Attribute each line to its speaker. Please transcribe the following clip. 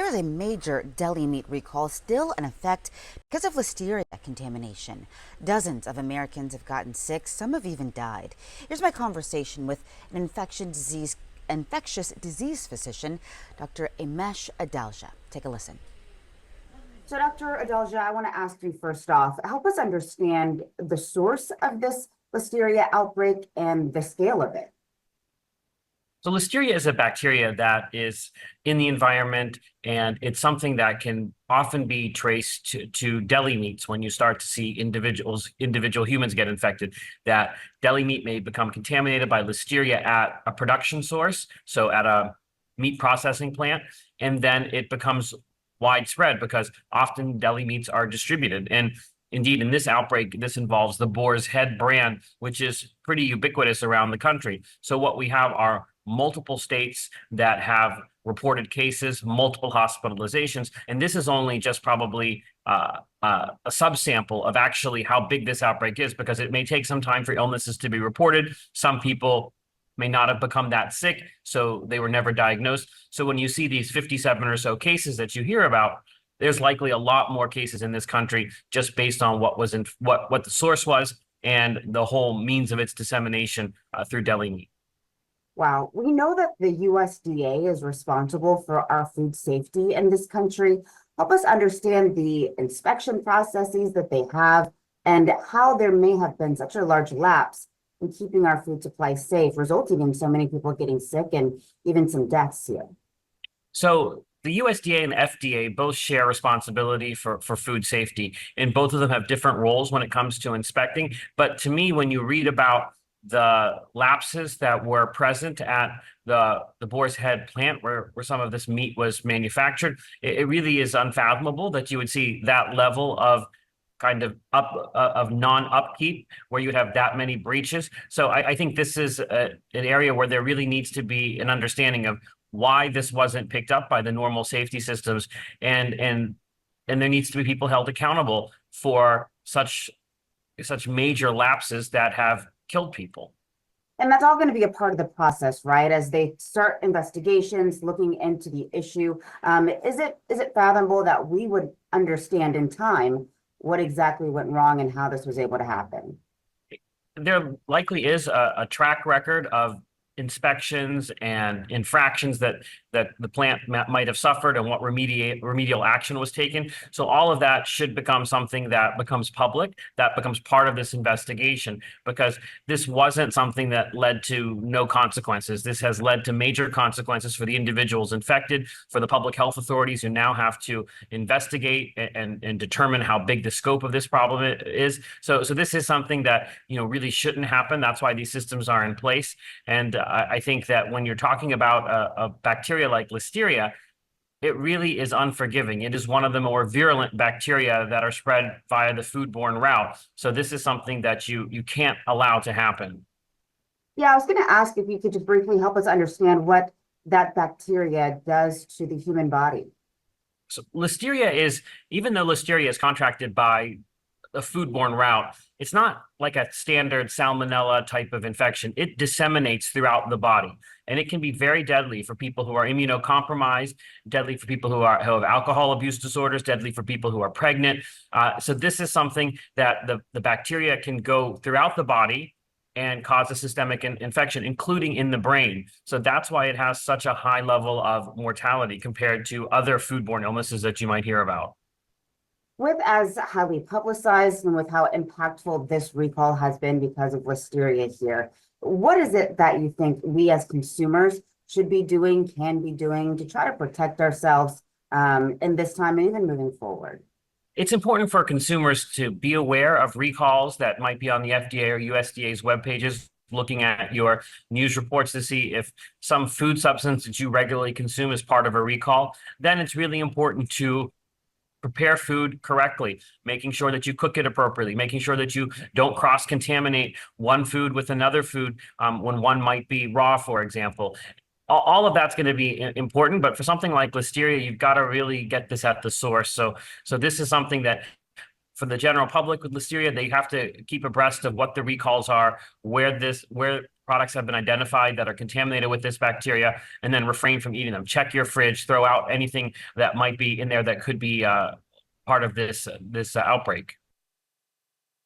Speaker 1: There's a major deli meat recall still in effect because of listeria contamination. Dozens of Americans have gotten sick, some have even died. Here's my conversation with an infectious disease physician, Dr. Amesh Adalja. Take a listen. So, Dr. Adalja, I want to ask you first off, help us understand the source of this listeria outbreak and the scale of it.
Speaker 2: So listeria is a bacteria that is in the environment, and it's something that can often be traced to deli meats. When you start to see individual humans get infected, that deli meat may become contaminated by listeria at a production source, so at a meat processing plant, and then it becomes widespread because often deli meats are distributed. And indeed, in this outbreak, this involves the Boar's Head brand, which is pretty ubiquitous around the country. So what we have are multiple states that have reported cases, multiple hospitalizations, and this is only just probably a subsample of actually how big this outbreak is, because it may take some time for illnesses to be reported. Some people may not have become that sick, so they were never diagnosed. So when you see these 57 or so cases that you hear about, there's likely a lot more cases in this country just based on what was in what the source was and the whole means of its dissemination through deli meat.
Speaker 1: Wow. We know that the USDA is responsible for our food safety in this country. Help us understand the inspection processes that they have and how there may have been such a large lapse in keeping our food supply safe, resulting in so many people getting sick and even some deaths here.
Speaker 2: So the USDA and the FDA both share responsibility for food safety, and both of them have different roles when it comes to inspecting. But to me, when you read about the lapses that were present at the Boar's Head plant where some of this meat was manufactured, it really is unfathomable that you would see that level of kind of non-upkeep where you would have that many breaches. So I think this is an area where there really needs to be an understanding of why this wasn't picked up by the normal safety systems, and there needs to be people held accountable for such major lapses that have killed people.
Speaker 1: And that's all going to be a part of the process, right? As they start investigations, looking into the issue, is it fathomable that we would understand in time what exactly went wrong and how this was able to happen?
Speaker 2: There likely is a track record of inspections and infractions that the plant might have suffered and what remedial action was taken. So all of that should become something that becomes public, that becomes part of this investigation, because this wasn't something that led to no consequences. This has led to major consequences for the individuals infected, for the public health authorities who now have to investigate and determine how big the scope of this problem is. So this is something that, really shouldn't happen. That's why these systems are in place. And I think that when you're talking about a bacteria like listeria, it really is unforgiving. It is one of the more virulent bacteria that are spread via the foodborne route. So this is something that you can't allow to happen.
Speaker 1: Yeah, I was going to ask if you could just briefly help us understand what that bacteria does to the human body.
Speaker 2: So listeria is, even though listeria is contracted by a foodborne route, it's not like a standard salmonella type of infection. It disseminates throughout the body, and it can be very deadly for people who are immunocompromised, deadly for people who have alcohol abuse disorders, deadly for people who are pregnant. So this is something that the bacteria can go throughout the body and cause a systemic infection, including in the brain. So that's why it has such a high level of mortality compared to other foodborne illnesses that you might hear about.
Speaker 1: With as highly publicized and with how impactful this recall has been because of listeria here, what is it that you think we as consumers should be doing, can be doing to try to protect ourselves in this time and even moving forward?
Speaker 2: It's important for consumers to be aware of recalls that might be on the FDA or USDA's web pages, looking at your news reports to see if some food substance that you regularly consume is part of a recall. Then it's really important to prepare food correctly, making sure that you cook it appropriately, making sure that you don't cross-contaminate one food with another food when one might be raw, for example. All of that's going to be important, but for something like listeria, you've got to really get this at the source. So this is something that for the general public with listeria, they have to keep abreast of what the recalls are, where products have been identified that are contaminated with this bacteria, and then refrain from eating them. Check your fridge, throw out anything that might be in there that could be part of this outbreak.